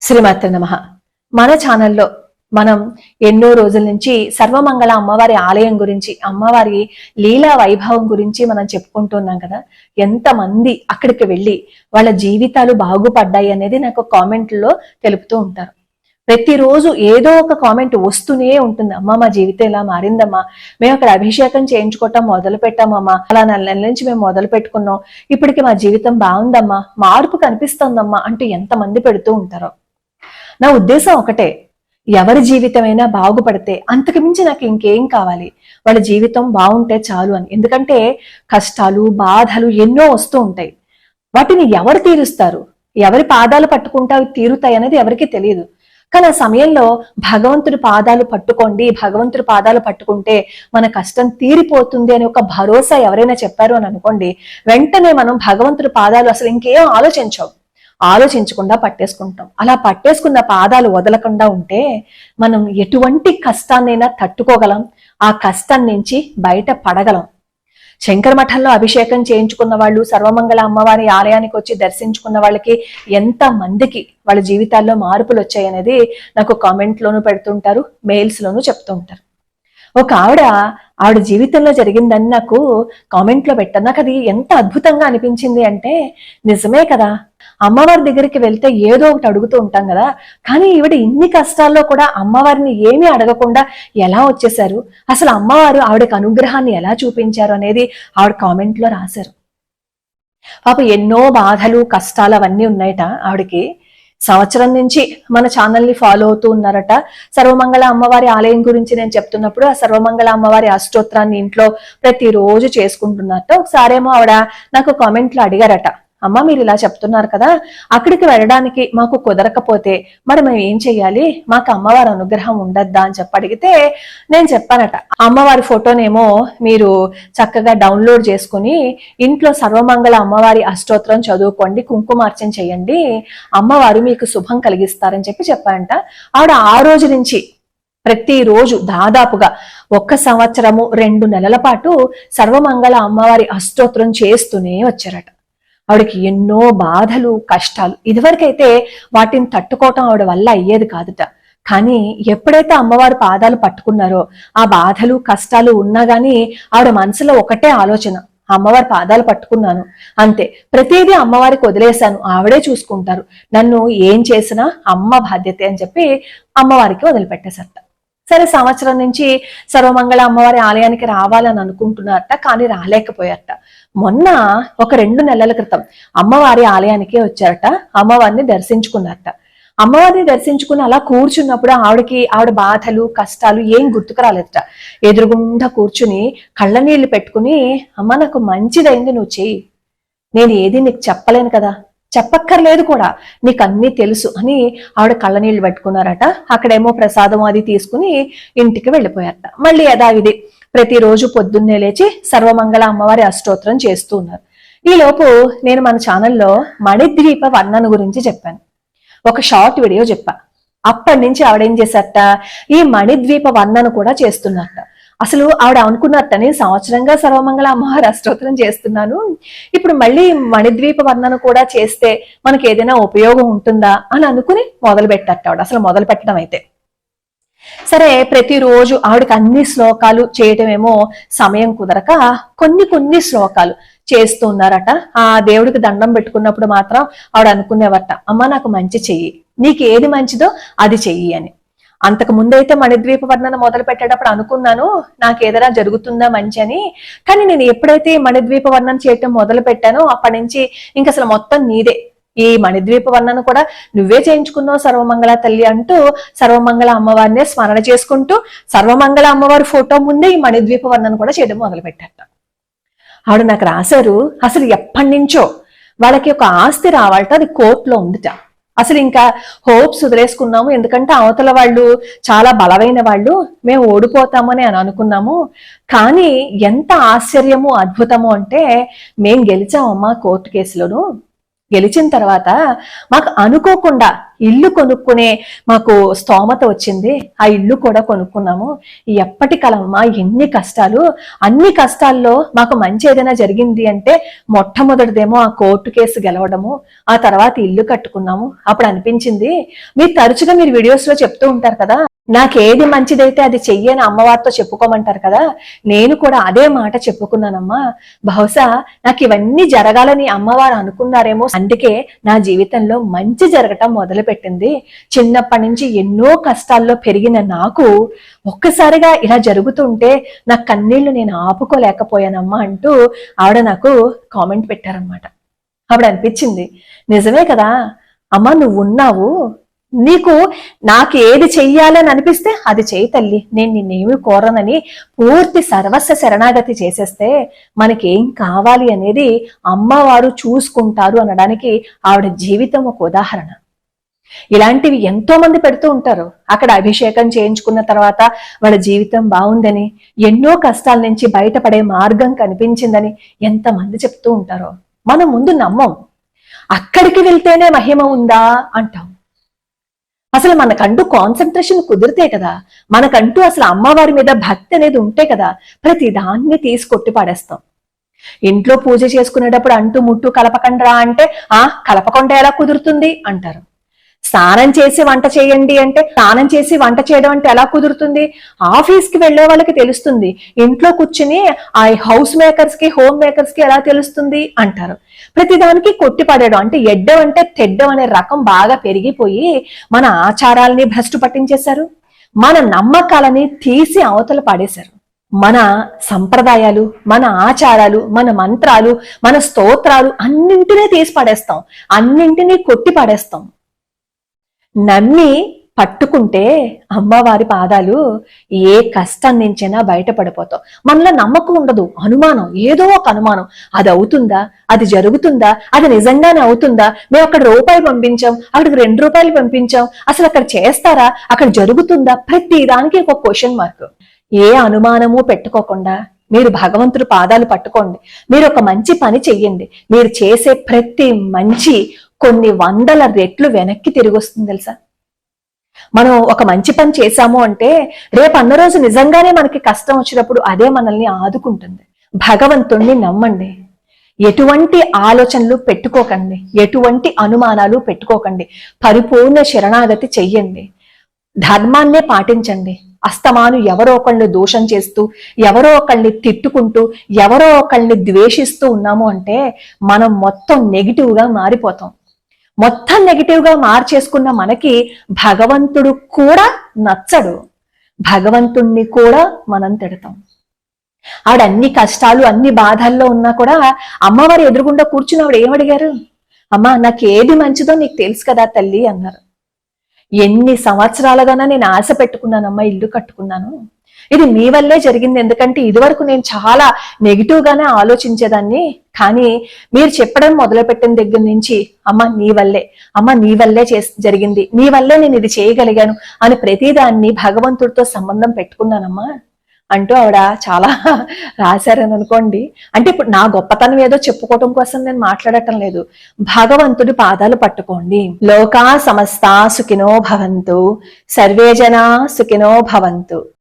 శ్రీమాత్రే నమః. మన ఛానల్లో మనం ఎన్నో రోజుల నుంచి సర్వమంగళ అమ్మవారి ఆలయం గురించి, అమ్మవారి లీలా వైభవం గురించి మనం చెప్పుకుంటున్నాం కదా. ఎంతమంది అక్కడికి వెళ్ళి వాళ్ళ జీవితాలు బాగుపడ్డాయి అనేది నాకు కామెంట్లో తెలుపుతూ ఉంటారు. ప్రతిరోజు ఏదో ఒక కామెంట్ వస్తూనే ఉంటుంది. అమ్మ, మా జీవితం ఇలా మారిందమ్మా, మేము అక్కడ అభిషేకం చేయించుకోవటం మొదలు పెట్టామమ్మా, అలా నెల నుంచి మేము మొదలు పెట్టుకున్నాం, ఇప్పటికి మా జీవితం బాగుందమ్మా, మార్పు కనిపిస్తుందమ్మా అంటూ ఎంతమంది పెడుతూ ఉంటారో. నా ఉద్దేశం ఒకటే, ఎవరి జీవితమైనా బాగుపడితే అంతకు మించి నాకు ఇంకేం కావాలి, వాళ్ళ జీవితం బాగుంటే చాలు అని. ఎందుకంటే కష్టాలు బాధలు ఎన్నో వస్తూ ఉంటాయి. వాటిని ఎవరు తీరుస్తారు, ఎవరి పాదాలు పట్టుకుంటే అవి తీరుతాయి అనేది ఎవరికి తెలియదు. కానీ ఆ సమయంలో భగవంతుడి పాదాలు పట్టుకోండి, భగవంతుడి పాదాలు పట్టుకుంటే మన కష్టం తీరిపోతుంది అని ఒక భరోసా ఎవరైనా చెప్పారు అని అనుకోండి, వెంటనే మనం భగవంతుడి పాదాలు అసలు ఇంకేం ఆలోచించకుండా పట్టేసుకుంటాం. అలా పట్టేసుకున్న పాదాలు వదలకుండా ఉంటే మనం ఎటువంటి కష్టాన్నైనా తట్టుకోగలం, ఆ కష్టం నుంచి బయట పడగలం. శంకర మఠంలో అభిషేకం చేయించుకున్న వాళ్ళు, సర్వమంగళ అమ్మవారి ఆలయానికి వచ్చి దర్శించుకున్న వాళ్ళకి ఎంత మందికి వాళ్ళ జీవితాల్లో మార్పులు వచ్చాయనేది నాకు కామెంట్లోనూ పెడుతుంటారు, మెయిల్స్ లోనూ చెప్తూ ఉంటారు. ఒక ఆవిడ జీవితంలో జరిగిందని నాకు కామెంట్లో పెట్టారు. నాకు అది ఎంత అద్భుతంగా అనిపించింది అంటే, నిజమే కదా, అమ్మవారి దగ్గరికి వెళ్తే ఏదో ఒకటి అడుగుతూ ఉంటాం కదా, కానీ ఈవిడ ఇన్ని కష్టాల్లో కూడా అమ్మవారిని ఏమీ అడగకుండా ఎలా వచ్చేసారు, అసలు అమ్మవారు ఆవిడకి అనుగ్రహాన్ని ఎలా చూపించారు అనేది ఆవిడ కామెంట్లో రాశారు. పాప ఎన్నో బాధలు కష్టాలు అవన్నీ ఉన్నాయట ఆవిడకి. సంవత్సరం నుంచి మన ఛానల్ని ఫాలో అవుతూ ఉన్నారట. సర్వమంగళ అమ్మవారి ఆలయం గురించి నేను చెప్తున్నప్పుడు ఆ సర్వమంగళ అమ్మవారి అష్టోత్తరాన్ని ఇంట్లో ప్రతిరోజు చేసుకుంటున్నారట. ఒకసారేమో ఆవిడ నాకు కామెంట్లో అడిగారట, అమ్మ మీరు ఇలా చెప్తున్నారు కదా, అక్కడికి వెళ్ళడానికి మాకు కుదరకపోతే మరి మేము ఏం చెయ్యాలి, మాకు అమ్మవారి అనుగ్రహం ఉండద్దా అని అడిగితే నేను చెప్పానట, అమ్మవారి ఫోటోనేమో మీరు చక్కగా డౌన్లోడ్ చేసుకుని ఇంట్లో సర్వమంగళ అమ్మవారి అష్టోత్తరం చదువుకోండి, కుంకుమార్చన చేయండి, అమ్మవారు మీకు శుభం కలిగిస్తారని చెప్పానంట. ఆవిడ ఆ రోజు నుంచి ప్రతిరోజు దాదాపుగా 1 సంవత్సరము 2 నెలల పాటు సర్వమంగళ అమ్మవారి అష్టోత్తరం చేస్తూనే వచ్చారట. ఆవిడకి ఎన్నో బాధలు కష్టాలు, ఇదివరకైతే వాటిని తట్టుకోవటం ఆవిడ వల్ల అయ్యేది కాదుట. కానీ ఎప్పుడైతే అమ్మవారి పాదాలు పట్టుకున్నారో ఆ బాధలు కష్టాలు ఉన్నా గానీ ఆవిడ మనసులో ఒకటే ఆలోచన, అమ్మవారి పాదాలు పట్టుకున్నాను అంతే, ప్రతిదీ అమ్మవారికి వదిలేశాను, ఆవిడే చూసుకుంటారు, నన్ను ఏం చేసినా అమ్మ బాధ్యత అని అమ్మవారికి వదిలిపెట్టేసట. సరే, సంవత్సరం నుంచి సర్వమంగళ అమ్మవారి ఆలయానికి రావాలని అనుకుంటున్నారట, కానీ రాలేకపోయారట. మొన్న ఒక 2 నెలల క్రితం అమ్మవారి ఆలయానికి వచ్చారట, అమ్మవారిని దర్శించుకున్నారట. అమ్మవారిని దర్శించుకుని అలా కూర్చున్నప్పుడు ఆవిడ బాధలు కష్టాలు ఏం గుర్తుకు రాలేదట. ఎదురుగుండా కూర్చుని కళ్ళనీళ్లు పెట్టుకుని, అమ్మ నాకు మంచిదైంది, నువ్వు చెయ్యి, నేను ఏది నీకు చెప్పలేను కదా, చెప్పక్కర్లేదు కూడా, నీకు అన్నీ తెలుసు అని ఆవిడ కళ్ళనీళ్లు పెట్టుకున్నారట. అక్కడేమో ప్రసాదం అది తీసుకుని ఇంటికి వెళ్ళిపోయారట. మళ్ళీ యథావిధి ప్రతిరోజు పొద్దున్నే లేచి సర్వమంగళ అమ్మవారి అష్టోత్తరం చేస్తూ ఉన్నారు. ఈలోపు నేను మన ఛానల్లో మణిద్వీప వర్ణన గురించి చెప్పాను, ఒక షార్ట్ వీడియో చెప్పా. అప్పటి నుంచి ఆవిడేం చేశారట, ఈ మణిద్వీప వర్ణన కూడా చేస్తున్నారట. అసలు ఆవిడ అనుకున్నట్ట, నేను సంవత్సరంగా సర్వమంగళ అమ్మవారి అష్టోత్తరం చేస్తున్నాను, ఇప్పుడు మళ్ళీ మణిద్వీప వర్ణన కూడా చేస్తే మనకి ఏదైనా ఉపయోగం ఉంటుందా అని అనుకుని మొదలు పెట్టారట ఆవిడ. అసలు మొదలు పెట్టడం అయితే సరే, ప్రతిరోజు ఆవిడకి అన్ని శ్లోకాలు చేయటమేమో సమయం కుదరక కొన్ని శ్లోకాలు చేస్తూ ఉన్నారట. ఆ దేవుడికి దండం పెట్టుకున్నప్పుడు మాత్రం ఆవిడ అనుకునేవట, అమ్మ నాకు మంచి చెయ్యి, నీకు ఏది మంచిదో అది చెయ్యి అని. అంతకు ముందైతే మణిద్వీప వర్ణన మొదలు పెట్టేటప్పుడు అనుకున్నాను, నాకు ఏదైనా జరుగుతుందా మంచి అని. కానీ నేను ఎప్పుడైతే మణిద్వీప వర్ణన చేయటం మొదలు పెట్టానో అప్పటి నుంచి ఇంక అసలు మొత్తం నీదే, ఈ మణిద్వీప వర్ణన కూడా నువ్వే చేయించుకున్నావు సర్వమంగళ తల్లి అంటూ సర్వమంగళ అమ్మవారినే స్మరణ చేసుకుంటూ సర్వమంగళ అమ్మవారి ఫోటో ముందే ఈ మణిద్వీప వర్ణన కూడా చేయడం మొదలు పెట్టారట. ఆవిడ నాకు రాశారు, అసలు ఎప్పటి నుంచో వాళ్ళకి ఒక ఆస్తి రావాలట, అది కోర్టులో ఉందిట. అసలు ఇంకా హోప్స్ వదిలేసుకున్నాము, ఎందుకంటే అవతల వాళ్ళు చాలా బలమైన వాళ్ళు, మేము ఓడిపోతామని అనుకున్నాము. కానీ ఎంత ఆశ్చర్యము అద్భుతము అంటే, మేం గెలిచామమ్మా కోర్టు కేసులోను, గెలిచిన తర్వాత మాకు అనుకోకుండా ఇల్లు కొనుక్కునే మాకు స్తోమత వచ్చింది. ఆ ఇల్లు కూడా కొనుక్కున్నాము. ఎప్పటికలమ్మా ఎన్ని కష్టాలు, అన్ని కష్టాల్లో మాకు మంచి ఏదైనా జరిగింది అంటే మొట్టమొదటిదేమో ఆ కోర్టు కేసు గెలవడము, ఆ తర్వాత ఇల్లు కట్టుకున్నాము. అప్పుడు అనిపించింది, మీరు తరచుగా మీరు వీడియోస్ లో చెప్తూ ఉంటారు కదా, నాకేది మంచిదైతే అది చెయ్యని అమ్మవారితో చెప్పుకోమంటారు కదా, నేను కూడా అదే మాట చెప్పుకున్నానమ్మా. బహుశా నాకు ఇవన్నీ జరగాలని అమ్మవారు అనుకున్నారేమో, అందుకే నా జీవితంలో మంచి జరగటం మొదలుపెట్టింది. చిన్నప్పటి నుంచి ఎన్నో కష్టాల్లో పెరిగిన నాకు ఒక్కసారిగా ఇలా జరుగుతుంటే నా కన్నీళ్లు నేను ఆపుకోలేకపోయానమ్మా అంటూ ఆవిడ నాకు కామెంట్ పెట్టారనమాట. ఆవిడ అనిపించింది, నిజమే కదా అమ్మా, నువ్వు ఉన్నావు, నీకు నాకు ఏది చెయ్యాలని అనిపిస్తే అది చెయ్యి తల్లి, నేను నిన్నేమి కోరనని పూర్తి సర్వస్వ శరణాగతి చేసేస్తే మనకేం కావాలి అనేది అమ్మవారు చూసుకుంటారు అనడానికి ఆవిడ జీవితం ఒక ఉదాహరణ. ఇలాంటివి ఎంతో మంది పెడుతూ ఉంటారు. అక్కడ అభిషేకం చేయించుకున్న తర్వాత వాళ్ళ జీవితం బాగుందని, ఎన్నో కష్టాల నుంచి బయటపడే మార్గం కనిపించిందని ఎంతమంది చెప్తూ ఉంటారో మనం ముందు నమ్మం. అక్కడికి వెళ్తేనే మహిమ ఉందా అంటాం. అసలు మనకంటూ కాన్సన్ట్రేషన్ కుదిరితే కదా, మనకంటూ అసలు అమ్మవారి మీద భక్తి అనేది ఉంటే కదా ప్రతి దాన్ని తీసి కొట్టి పాడేస్తాం. ఇంట్లో పూజ చేసుకునేటప్పుడు అంటూ ముట్టు కలపకండ్రా అంటే కలపకుండా ఎలా కుదురుతుంది అంటారు. స్నానం చేసి వంట చేయండి అంటే స్నానం చేసి వంట చేయడం అంటే ఎలా కుదురుతుంది? ఆఫీస్కి వెళ్లే వాళ్ళకి తెలుస్తుంది, ఇంట్లో కూర్చుని ఆ హౌస్ మేకర్స్ కి హోమ్ మేకర్స్ కి ఎలా తెలుస్తుంది అంటారు. ప్రతిదానికి కొట్టిపడడం అంటే ఎడ్డం అంటే తెడ్డం అనే రకం బాగా పెరిగిపోయి మన ఆచారాలని భ్రష్టు పట్టించేశారు, మన నమ్మకాలని తీసి అవతల పాడేశారు. మన సంప్రదాయాలు, మన ఆచారాలు, మన మంత్రాలు, మన స్తోత్రాలు అన్నింటినీ తీసి పడేస్తాం, అన్నింటినీ కొట్టి పడేస్తాం. నమ్మి పట్టుకుంటే అమ్మవారి పాదాలు ఏ కష్టం నుంచైనా బయటపడిపోతాం. మనలో నమ్మకం ఉండదు, అనుమానం, ఏదో ఒక అనుమానం, అది అవుతుందా, అది జరుగుతుందా, అది నిజంగానే అవుతుందా, మేము అక్కడ రూపాయి పంపించాం, అక్కడికి 2 రూపాయలు పంపించాం, అసలు అక్కడ చేస్తారా, అక్కడ జరుగుతుందా, ప్రతి దానికి ఒక క్వశ్చన్ మార్క్. ఏ అనుమానము పెట్టుకోకుండా మీరు భగవంతుడి పాదాలు పట్టుకోండి, మీరు ఒక మంచి పని చెయ్యండి, మీరు చేసే ప్రతి మంచి కొన్ని 100 రెట్లు వెనక్కి తిరిగి వస్తుంది తెలుసా. మనం ఒక మంచి పని చేశాము అంటే రేపు అన్న రోజు నిజంగానే మనకి కష్టం వచ్చినప్పుడు అదే మనల్ని ఆదుకుంటుంది. భగవంతుణ్ణి నమ్మండి, ఎటువంటి ఆలోచనలు పెట్టుకోకండి, ఎటువంటి అనుమానాలు పెట్టుకోకండి, పరిపూర్ణ శరణాగతి చెయ్యండి, ధర్మాన్నే పాటించండి. అస్తమాను ఎవరో ఒకళ్ళని దోషం చేస్తూ, ఎవరో ఒకళ్ళని తిట్టుకుంటూ, ఎవరో ఒకళ్ళని ద్వేషిస్తూ ఉన్నాము అంటే మనం మొత్తం నెగిటివ్ గా మారిపోతాం. మొత్తం నెగిటివ్ గా మార్చేసుకున్న మనకి భగవంతుడు కూడా నచ్చడు, భగవంతుణ్ణి కూడా మనం తిడతాం. ఆవిడ అన్ని కష్టాలు అన్ని బాధల్లో ఉన్నా కూడా అమ్మవారి ఎదురుగుండా కూర్చుని ఆవిడ ఏమడిగారు? అమ్మా, నాకు ఏది మంచిదో నీకు తెలుసు కదా తల్లి అన్నారు. ఎన్ని సంవత్సరాలుగానే నేను ఆశ పెట్టుకున్నానమ్మా, ఇల్లు కట్టుకున్నాను, ఇది మీ వల్లే జరిగింది. ఎందుకంటే ఇదివరకు నేను చాలా నెగిటివ్ గానే ఆలోచించేదాన్ని, కానీ మీరు చెప్పడం మొదలుపెట్టిన దగ్గర నుంచి అమ్మ నీ వల్లే, అమ్మ నీ వల్లే జరిగింది, నీ వల్లే నేను ఇది చేయగలిగాను అని ప్రతిదాన్ని భగవంతుడితో సంబంధం పెట్టుకున్నానమ్మా అంటూ ఆవిడ చాలా రాశారని అనుకోండి. అంటే ఇప్పుడు నా గొప్పతనం ఏదో చెప్పుకోవటం కోసం నేను మాట్లాడటం లేదు. భగవంతుడి పాదాలు పట్టుకోండి. లోకా సమస్త సుఖినో భవంతు, సర్వే జనా సుఖినో భవంతు.